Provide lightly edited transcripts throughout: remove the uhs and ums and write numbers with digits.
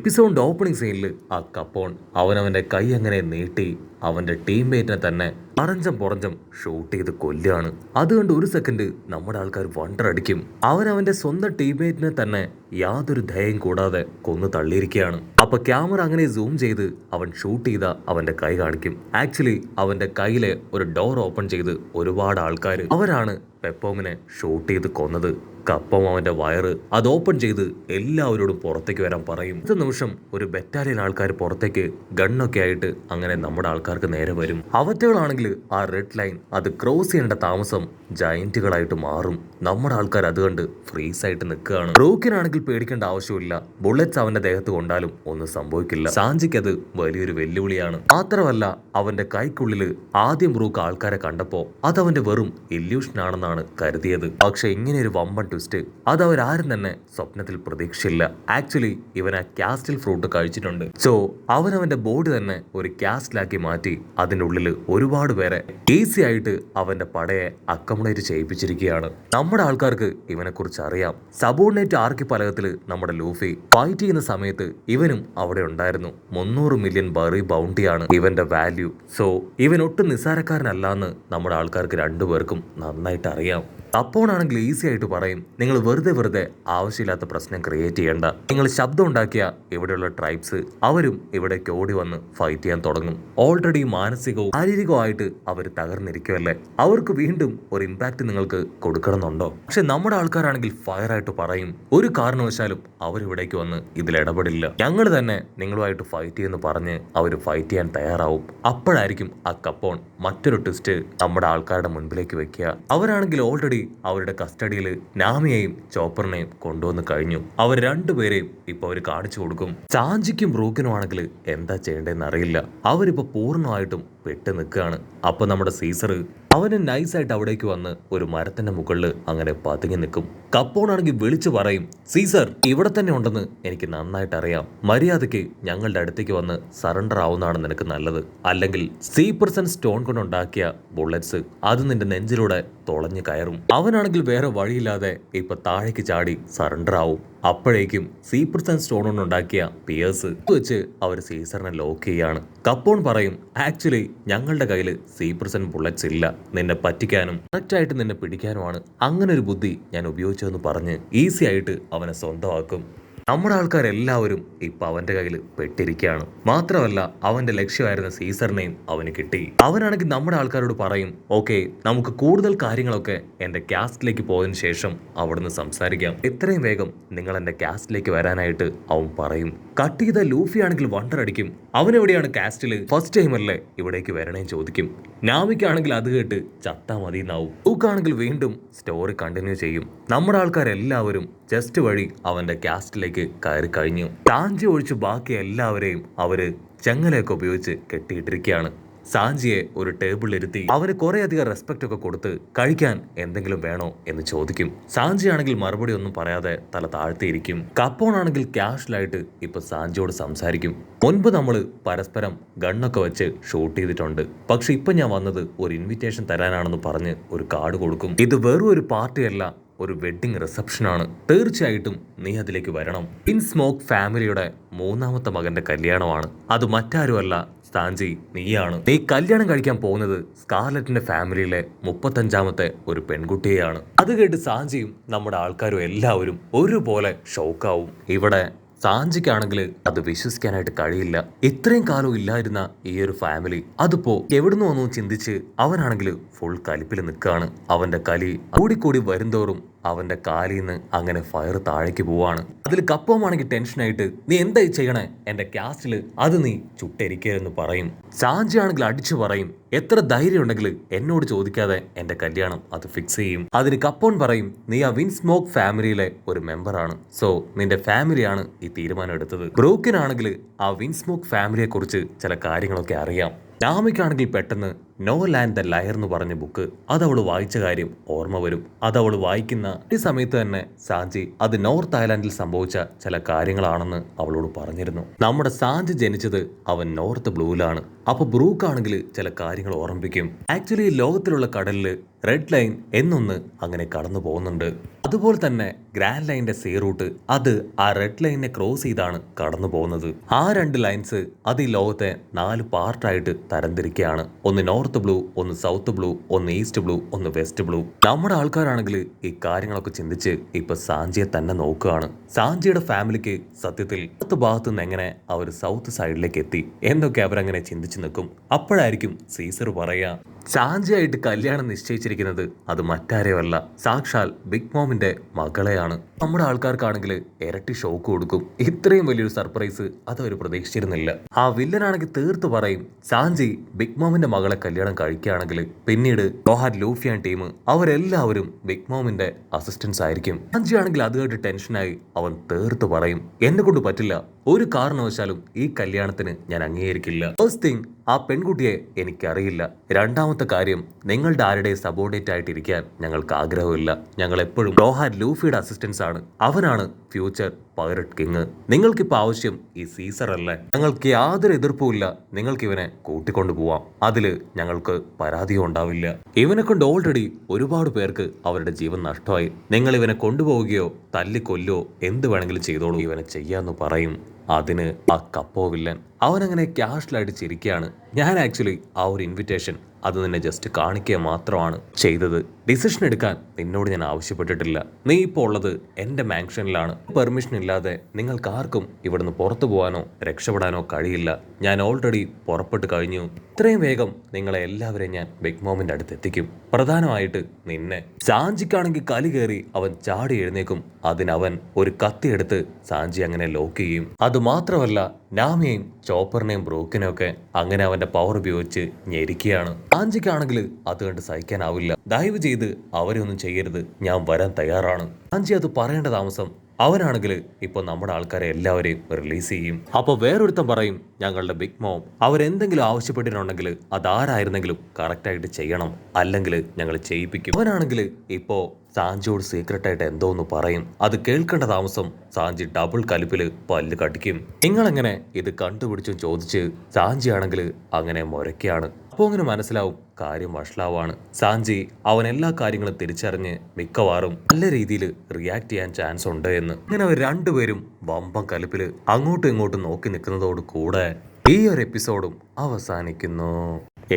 എപ്പിസോഡിന്റെ opening സീനിൽ ആ കപ്പോൺ അവനവന്റെ കൈ അങ്ങനെ നീട്ടി അവന്റെ ടീംമേറ്റിനെ തന്നെ അറഞ്ചം പുറഞ്ചം ഷൂട്ട് ചെയ്ത് കൊല്ലുകയാണ്. അതുകൊണ്ട് ഒരു സെക്കൻഡ് നമ്മുടെ ആൾക്കാർ വണ്ടർ അടിക്കും. അവനവന്റെ സ്വന്തം ടീംമേറ്റിനെ തന്നെ യാതൊരു ദയയും കൂടാതെ കൊന്നു തള്ളിയിരിക്കുകയാണ്. അപ്പൊ ക്യാമറ അങ്ങനെ സൂം ചെയ്ത് അവൻ ഷൂട്ട് ചെയ്ത അവന്റെ കൈ കാണിക്കും. ആക്ച്വലി അവന്റെ കയ്യിലെ ഒരു ഡോർ ഓപ്പൺ ചെയ്ത് ഒരുപാട് ആൾക്കാർ അവരാണ് പെപ്പോമിനെ ഷൂട്ട് ചെയ്ത് കൊന്നത്. കപ്പം അവന്റെ വയറ് അത് ഓപ്പൺ ചെയ്ത് എല്ലാവരോടും പുറത്തേക്ക് വരാൻ പറയും. അടുത്ത നിമിഷം ഒരു ബറ്റാലിയൻ ആൾക്കാർ പുറത്തേക്ക് ഗണ്ണൊക്കെ ആയിട്ട് അങ്ങനെ നമ്മുടെ ആൾക്കാർക്ക് നേരെ വരും. അവറ്റകളാണെങ്കിൽ ആ റെഡ് ലൈൻ അത് ക്രോസ് ചെയ്യേണ്ട താമസം ജയന്റുകളായിട്ട് മാറും. നമ്മുടെ ആൾക്കാർ അത് കണ്ട് ഫ്രീസ് ആയിട്ട് നിൽക്കുകയാണ്. ബ്രൂക്കിനാണെങ്കിൽ പേടിക്കേണ്ട ആവശ്യമില്ല. ബുള്ളറ്റ്സ് അവന്റെ ദേഹത്ത് കൊണ്ടാലും ഒന്നും സംഭവിക്കില്ല. സാഞ്ചിക്ക് അത് വലിയൊരു വെല്ലുവിളിയാണ്. മാത്രമല്ല അവന്റെ കൈക്കുള്ളിൽ ആദ്യം ബ്രൂക്ക് ആൾക്കാരെ കണ്ടപ്പോ അത് അവന്റെ വെറും ഇല്യൂഷൻ ആണെന്നാണ് കരുതിയത്. പക്ഷെ ഇങ്ങനെ ഒരു വമ്പൻ ട്വിസ്റ്റ് അത് അവരാരും തന്നെ സ്വപ്നത്തിൽ പ്രതീക്ഷിച്ചില്ല. ആക്ച്വലി ഇവൻ ആ കാസ്റ്റിൽ ഫ്രൂട്ട് കഴിച്ചിട്ടുണ്ട്. സോ അവനവന്റെ ബോഡി തന്നെ ഒരു കാസ്റ്റിലാക്കി മാറ്റി അതിന്റെ ഉള്ളിൽ ഒരുപാട് പേരെ ഈസി ആയിട്ട് അവന്റെ പടയെ അക്കോമഡേറ്റ് ചെയ്യിപ്പിച്ചിരിക്കുകയാണ്. നമ്മുടെ ആൾക്കാർക്ക് ഇവനെ കുറിച്ച് അറിയാം. സബോർഡിനേറ്റ് ആർക്കി പലകത്തിൽ നമ്മുടെ ലൂഫി ഫൈറ്റ് ചെയ്യുന്ന സമയത്ത് ഇവനും അവിടെ ഉണ്ടായിരുന്നു. 300 മില്യൺ ബറി ബൗണ്ടിയാണ് ഇവന്റെ വാല്യൂ. സോ ഇവൻ ഒട്ടും നിസ്സാരക്കാരനല്ലാന്ന് നമ്മുടെ ആൾക്കാർക്ക് രണ്ടുപേർക്കും നന്നായിട്ട് അറിയാം. അപ്പോണാണെങ്കിൽ ഈസി ആയിട്ട് പറയും, നിങ്ങൾ വെറുതെ ആവശ്യമില്ലാത്ത പ്രശ്നം ക്രിയേറ്റ് ചെയ്യേണ്ട. നിങ്ങൾ ശബ്ദം ഉണ്ടാക്കിയ ഇവിടെയുള്ള ട്രൈബ്സ് അവരും ഇവിടേക്ക് ഓടി വന്ന് ഫൈറ്റ് ചെയ്യാൻ തുടങ്ങും. ഓൾറെഡി മാനസികവും ശാരീരികവുമായിട്ട് അവർ തകർന്നിരിക്കുമല്ലേ. അവർക്ക് വീണ്ടും ഒരു ഇമ്പാക്ട് നിങ്ങൾക്ക് കൊടുക്കണമെന്നുണ്ടോ? പക്ഷെ നമ്മുടെ ആൾക്കാരാണെങ്കിൽ ഫയർ ആയിട്ട് പറയും, ഒരു കാരണവശാലും അവരിവിടേക്ക് വന്ന് ഇതിൽ ഇടപെടില്ല. ഞങ്ങൾ തന്നെ നിങ്ങളുമായിട്ട് ഫൈറ്റ് ചെയ്യുമെന്ന് പറഞ്ഞ് അവർ ഫൈറ്റ് ചെയ്യാൻ തയ്യാറാവും. അപ്പോഴായിരിക്കും ആ കപ്പോൺ മറ്റൊരു ട്വിസ്റ്റ് നമ്മുടെ ആൾക്കാരുടെ മുൻപിലേക്ക് വെക്കുക. അവരാണെങ്കിൽ ഓൾറെഡി അവരുടെ കസ്റ്റഡിയിൽ നാമിയെയും ചോപ്പറിനെയും കൊണ്ടുവന്ന് കഴിഞ്ഞു. അവർ രണ്ടുപേരെയും ഇപ്പൊ അവർ കാണിച്ചു കൊടുക്കും. ചാഞ്ചിക്കും ബ്രൂക്കിനും ആണെങ്കിൽ എന്താ ചെയ്യേണ്ടതെന്ന് അറിയില്ല. അവരിപ്പോ പൂർണ്ണമായിട്ടും പെട്ട് നിൽക്കുകയാണ്. അപ്പൊ നമ്മുടെ സീസർ അവന് നൈസായിട്ട് അവിടേക്ക് വന്ന് ഒരു മരത്തിന്റെ മുകളിൽ അങ്ങനെ പതുങ്ങി നിൽക്കും. കപ്പോണാണെങ്കിൽ വിളിച്ചു പറയും, സീസർ ഇവിടെ തന്നെ ഉണ്ടെന്ന് എനിക്ക് നന്നായിട്ട് അറിയാം. മര്യാദയ്ക്ക് ഞങ്ങളുടെ അടുത്തേക്ക് വന്ന് സറണ്ടർ ആവുന്നതാണ് നിനക്ക് നല്ലത്. അല്ലെങ്കിൽ C% സ്റ്റോൺ കൊണ്ടുണ്ടാക്കിയ ബുള്ളറ്റ്സ് അത് നിന്റെ നെഞ്ചിലൂടെ തുളഞ്ഞു കയറും. അവനാണെങ്കിൽ വേറെ വഴിയില്ലാതെ ഇപ്പൊ താഴേക്ക് ചാടി സറണ്ടർ ആവും. അപ്പോഴേക്കും C% സ്റ്റോൺ കൊണ്ടുണ്ടാക്കിയ പിയേഴ്സ് വെച്ച് അവർ സീസറിനെ ലോക്ക് ചെയ്യാണ്. കപ്പോൺ പറയും, ആക്ച്വലി ഞങ്ങളുടെ കയ്യിൽ C% ബുള്ളറ്റ്സ് ഇല്ല. നിന്നെ പറ്റിക്കാനും കറക്റ്റായിട്ട് നിന്നെ പിടിക്കാനുമാണ് അങ്ങനെ ഒരു ബുദ്ധി ഞാൻ ഉപയോഗിച്ചതെന്ന് പറഞ്ഞ് ഈസി ആയിട്ട് അവനെ സ്വന്തമാക്കും. നമ്മുടെ ആൾക്കാരെല്ലാവരും ഇപ്പൊ അവന്റെ കയ്യിൽ പെട്ടിരിക്കുകയാണ്. മാത്രമല്ല അവന്റെ ലക്ഷ്യമായിരുന്ന സീസറിനെയും അവന് കിട്ടി. അവനാണെങ്കിൽ നമ്മുടെ ആൾക്കാരോട് പറയും, ഓക്കെ നമുക്ക് കൂടുതൽ കാര്യങ്ങളൊക്കെ എന്റെ കാസ്റ്റിലേക്ക് പോയതിനു ശേഷം അവിടുന്ന് സംസാരിക്കാം. എത്രയും വേഗം നിങ്ങൾ എന്റെ കാസ്റ്റിലേക്ക് വരാനായിട്ട് അവൻ പറയും. കട്ട് ചെയ്ത ലൂഫി ആണെങ്കിൽ വണ്ടർ അടിക്കും, അവനെവിടെയാണ് കാസ്റ്റില് ഫസ്റ്റ് ടൈമല്ലേ ഇവിടേക്ക് വരണേ ചോദിക്കും. നാമിക്കാണെങ്കിൽ അത് കേട്ട് ചത്താ മതി എന്നാവും. ലൂക്കാണെങ്കിൽ വീണ്ടും സ്റ്റോറി കണ്ടിന്യൂ ചെയ്യും. നമ്മുടെ ആൾക്കാരെല്ലാവരും ജസ്റ്റ് വഴി അവന്റെ കാസ്റ്റിലേക്ക് കയറി കഴിഞ്ഞു. സാഞ്ചി ഒഴിച്ച് ബാക്കി എല്ലാവരെയും അവര് ചെങ്ങലയൊക്കെ ഉപയോഗിച്ച് കെട്ടിയിട്ടിരിക്കുകയാണ്. സാഞ്ചിയെ ഒരു ടേബിളിലിരുത്തി അവന് കുറെ അധികം റെസ്പെക്ട് ഒക്കെ കൊടുത്ത് കഴിക്കാൻ എന്തെങ്കിലും വേണോ എന്ന് ചോദിക്കും. സാഞ്ചി ആണെങ്കിൽ മറുപടി ഒന്നും പറയാതെ തല താഴ്ത്തിയിരിക്കും. കപ്പോൺ ആണെങ്കിൽ കാഷ്വലായിട്ട് ഇപ്പൊ സാഞ്ചിയോട് സംസാരിക്കും. മുൻപ് നമ്മൾ പരസ്പരം ഗണ്ണൊക്കെ വെച്ച് ഷൂട്ട് ചെയ്തിട്ടുണ്ട്. പക്ഷെ ഇപ്പൊ ഞാൻ വന്നത് ഒരു ഇൻവിറ്റേഷൻ തരാനാണെന്ന് പറഞ്ഞ് ഒരു കാർഡ് കൊടുക്കും. ഇത് വെറും ഒരു പാർട്ടിയല്ല, ഒരു വെഡിങ് റിസപ്ഷൻ ആണ്. തീർച്ചയായിട്ടും നീ അതിലേക്ക് വരണം. വിൻസ്മോക്ക് ഫാമിലിയുടെ 3ാമത്തെ മകന്റെ കല്യാണമാണ്. അത് മറ്റാരുമല്ല, സാഞ്ചി നീയാണ്. നീ കല്യാണം കഴിക്കാൻ പോകുന്നത് സ്കാർലറ്റിന്റെ ഫാമിലിയിലെ 35ാമത്തെ ഒരു പെൺകുട്ടിയെയാണ്. അത് കേട്ട് സാഞ്ചിയും നമ്മുടെ ആൾക്കാരും എല്ലാവരും ഒരുപോലെ ഷോക്കാവും. ഇവിടെ സാഞ്ചിക്കാണെങ്കിൽ അത് വിശ്വസിക്കാനായിട്ട് കഴിയില്ല. ഇത്രയും കാലം ഇല്ലായിരുന്ന ഈ ഒരു ഫാമിലി അതിപ്പോ എവിടുന്ന് വന്നു ചിന്തിച്ച് അവനാണെങ്കിൽ ഫുൾ കലിപ്പിൽ നിൽക്കുകയാണ്. അവന്റെ കലി കൂടിക്കൂടി വരുംതോറും അവന്റെ കാലിന്ന് അങ്ങനെ ഫയർ താഴേക്ക് പോവാണ്. അതിൽ കപ്പമാണെങ്കിൽ ടെൻഷനായിട്ട്, നീ എന്തായി ചെയ്യണേ, എന്റെ കാസ്റ്റില് അത് നീ ചുട്ടരിക്കരുതെന്ന് പറയും. സാഞ്ചി ആണെങ്കിൽ അടിച്ചു പറയും, എത്ര ധൈര്യം ഉണ്ടെങ്കിൽ എന്നോട് ചോദിക്കാതെ എന്റെ കല്യാണം അത് ഫിക്സ് ചെയ്യും. അതിന് കപ്പോൺ പറയും, നീ ആ വിൻസ്മോക്ക് ഫാമിലിയിലെ ഒരു മെമ്പറാണ്. സോ നിന്റെ ഫാമിലിയാണ് ഈ തീരുമാനം എടുത്തത്. ബ്രൂക്കിനാണെങ്കിൽ ആ വിൻസ്മോക്ക് ഫാമിലിയെ കുറിച്ച് ചില കാര്യങ്ങളൊക്കെ അറിയാം. നാമിക്കാണെങ്കിൽ പെട്ടെന്ന് നോ ലാൻഡ് ദ ലയർ എന്ന് പറഞ്ഞ ബുക്ക് അത് അവൾ വായിച്ച കാര്യം ഓർമ്മ വരും. അത് അവൾ വായിക്കുന്ന ഈ സമയത്ത് തന്നെ സാഞ്ചി അത് നോർത്ത് ഐലാൻഡിൽ സംഭവിച്ച ചില കാര്യങ്ങളാണെന്ന് അവളോട് പറഞ്ഞിരുന്നു. നമ്മുടെ സാഞ്ചി ജനിച്ചത് അവൻ നോർത്ത് ബ്ലൂവിലാണ്. അപ്പൊ ബ്രൂക്ക് ആണെങ്കിൽ ചില കാര്യങ്ങൾ ഓർമ്മിപ്പിക്കും. ആക്ച്വലി ലോകത്തിലുള്ള കടലില് റെഡ് ലൈൻ എന്നൊന്ന് അങ്ങനെ കടന്നു പോകുന്നുണ്ട്. അതുപോലെ തന്നെ ഗ്രാൻഡ് ലൈനിന്റെ സീ റൂട്ട് അത് ആ റെഡ് ലൈനിനെ ക്രോസ് ചെയ്താണ് കടന്നു പോകുന്നത്. ആ 2 ലൈൻസ് അത് ഈ ലോകത്തെ 4 പാർട്ടായിട്ട് തരംതിരിക്കുകയാണ്. ഒന്ന് നോർത്ത് ബ്ലൂ, ഒന്ന് സൗത്ത് ബ്ലൂ, ഒന്ന് ഈസ്റ്റ് ബ്ലൂ, ഒന്ന് വെസ്റ്റ് ബ്ലൂ. നമ്മുടെ ആൾക്കാരാണെങ്കിൽ ഈ കാര്യങ്ങളൊക്കെ ചിന്തിച്ച് ഇപ്പൊ സാഞ്ചിയെ തന്നെ നോക്കുകയാണ്. സാഞ്ചിയുടെ ഫാമിലിക്ക് സത്യത്തിൽ പത്ത് ഭാഗത്തു നിന്ന് എങ്ങനെ അവർ സൗത്ത് സൈഡിലേക്ക് എത്തി എന്നൊക്കെ അവരങ്ങനെ ചിന്തിച്ചു നിൽക്കും. അപ്പോഴായിരിക്കും സീസർ പറയുക, സാഞ്ചിയായിട്ട് കല്യാണം നിശ്ചയിച്ചിരിക്കുന്നത് അത് മറ്റാരെയുമല്ല, സാക്ഷാൽ ബിഗ് മോമിന്റെ മകളെയാണ്. നമ്മുടെ ആൾക്കാർക്കാണെങ്കിൽ ഇരട്ടി ഷോക്ക് കൊടുക്കും. ഇത്രയും വലിയൊരു സർപ്രൈസ് അത് അവർ പ്രതീക്ഷിച്ചിരുന്നില്ല. ആ വില്ലനാണെങ്കിൽ തീർത്ത് പറയും, സാഞ്ചി ബിഗ് മോമിന്റെ മകളെ കല്യാണം കഴിക്കുകയാണെങ്കിൽ പിന്നീട് ലോഹാൻ ലൂഫിയാൻ ടീം അവരെല്ലാവരും ബിഗ് മോമിന്റെ അസിസ്റ്റൻസ് ആയിരിക്കും. സാഞ്ചി ആണെങ്കിൽ അത് കേട്ട് ടെൻഷനായി അവൻ തീർത്ത് പറയും, എന്നെ കൊണ്ട് പറ്റില്ല, ഒരു കാരണവശാലും ഈ കല്യാണത്തിന് ഞാൻ അംഗീകരിക്കില്ല. ഫസ്റ്റ് തിങ്, ആ പെൺകുട്ടിയെ എനിക്കറിയില്ല. രണ്ടാമത്തെ കാര്യം, നിങ്ങളുടെ ആരുടെ സബോർഡിനേറ്റ് ആയിട്ടിരിക്കാൻ ഞങ്ങൾക്ക് ആഗ്രഹമില്ല. ഞങ്ങൾ എപ്പോഴും ലോഹാൻ ലൂഫിയുടെ അസിസ്റ്റൻസ് ആണ്. അവനാണ് ഫ്യൂച്ചർ പൈററ്റ് കിങ്. നിങ്ങൾക്കിപ്പോൾ ആവശ്യം ഈ സീസർ അല്ലേ? ഞങ്ങൾക്ക് യാതൊരു എതിർപ്പുമില്ല. നിങ്ങൾക്ക് ഇവനെ കൂട്ടിക്കൊണ്ടു പോവാം. അതില് ഞങ്ങൾക്ക് പരാതിയും ഉണ്ടാവില്ല. ഇവനെ കൊണ്ട് ഓൾറെഡി ഒരുപാട് പേർക്ക് അവരുടെ ജീവൻ നഷ്ടമായി. നിങ്ങൾ ഇവനെ കൊണ്ടുപോവുകയോ തല്ലിക്കൊല്ലോ എന്ത് വേണമെങ്കിലും ചെയ്തോളൂ, ഇവനെ ചെയ്യാന്ന് പറയും. അതിന് ആ കപ്പോ വില്ലൻ അവനങ്ങനെ ക്യാഷ്വലായിട്ട് ചിരിക്കുകയാണ്. ഞാൻ ആക്ച്വലി ആ ഒരു ഇൻവിറ്റേഷൻ അത് നിന്നെ ജസ്റ്റ് കാണിക്കുക മാത്രമാണ് ചെയ്തത്. ഡിസിഷൻ എടുക്കാൻ നിന്നോട് ഞാൻ ആവശ്യപ്പെട്ടിട്ടില്ല. നീ ഇപ്പോൾ ഉള്ളത് എൻ്റെ മാൻഷനിലാണ്. പെർമിഷൻ ഇല്ലാതെ നിങ്ങൾക്ക് ആർക്കും ഇവിടുന്ന് പുറത്തു പോകാനോ രക്ഷപ്പെടാനോ കഴിയില്ല. ഞാൻ ഓൾറെഡി പുറപ്പെട്ട് കഴിഞ്ഞു. ഇത്രയും വേഗം നിങ്ങളെ എല്ലാവരെയും ഞാൻ ബിഗ് മോമിന്റെ അടുത്ത് എത്തിക്കും. പ്രധാനമായിട്ട് നിന്നെ. സാഞ്ചിക്കാണെങ്കിൽ കലി കയറി അവൻ ചാടി എഴുന്നേക്കും. അതിനവൻ ഒരു കത്തിയെടുത്ത് സാഞ്ചി അങ്ങനെ ലോക്ക് ചെയ്യും. അത് മാത്രമല്ല, നാമയെയും ചോപ്പറിനെയും ബ്രൂക്കിനെയും ഒക്കെ അങ്ങനെ അവന്റെ പവർ ഉപയോഗിച്ച് ഞെരിക്കുകയാണ്. സാഞ്ചിക്കാണെങ്കിൽ അത് കണ്ട് സഹിക്കാനാവില്ല. ദയവ് ചെയ്ത് അവരെ ഒന്നും ചെയ്യരുത്, ഞാൻ വരാൻ തയ്യാറാണ്. സാഞ്ചി അത് പറയേണ്ട താമസം അവനാണെങ്കിൽ ഇപ്പൊ നമ്മുടെ ആൾക്കാരെ എല്ലാവരെയും റിലീസ് ചെയ്യും. അപ്പൊ വേറൊരുത്തം പറയും, ഞങ്ങളുടെ ബിഗ് മോം അവരെന്തെങ്കിലും ആവശ്യപ്പെട്ടിട്ടുണ്ടെങ്കിൽ അതാരായിരുന്നെങ്കിലും കറക്റ്റായിട്ട് ചെയ്യണം, അല്ലെങ്കിൽ ഞങ്ങൾ ചെയ്യിപ്പിക്കും. അവനാണെങ്കിൽ ഇപ്പോ സാഞ്ചിയോട് സീക്രട്ടായിട്ട് എന്തോ ഒന്ന് പറയും. അത് കേൾക്കേണ്ട താമസം സാഞ്ചി ഡബിൾ കലിപ്പില് പല്ല് കടിക്കും. നിങ്ങളെങ്ങനെ ഇത് കണ്ടുപിടിച്ചും ചോദിച്ച് സാഞ്ചി ആണെങ്കിൽ അങ്ങനെ മുരയ്ക്കാണ്. അപ്പോൾ അങ്ങനെ മനസ്സിലാവും കാര്യം വഷളാവാണ്. സാഞ്ചി അവൻ എല്ലാ കാര്യങ്ങളും തിരിച്ചറിഞ്ഞ് മിക്കവാറും നല്ല രീതിയിൽ റിയാക്ട് ചെയ്യാൻ ചാൻസ് ഉണ്ട് എന്ന്. ഇങ്ങനെ അവർ രണ്ടുപേരും വമ്പം കലിപ്പില് അങ്ങോട്ടും ഇങ്ങോട്ടും നോക്കി നിൽക്കുന്നതോട് കൂടെ ഈ ഒരു എപ്പിസോഡും അവസാനിക്കുന്നു.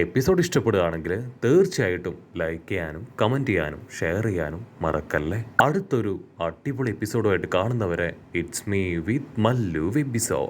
എപ്പിസോഡ് ഇഷ്ടപ്പെടുകയാണെങ്കിൽ തീർച്ചയായിട്ടും ലൈക്ക് ചെയ്യാനും കമന്റ് ചെയ്യാനും ഷെയർ ചെയ്യാനും മറക്കല്ലേ. അടുത്തൊരു അടിപൊളി എപ്പിസോഡുമായിട്ട് കാണുന്നവരെ ഇറ്റ്സ് മീ വിത്ത് മല്ലു വെബിസോ.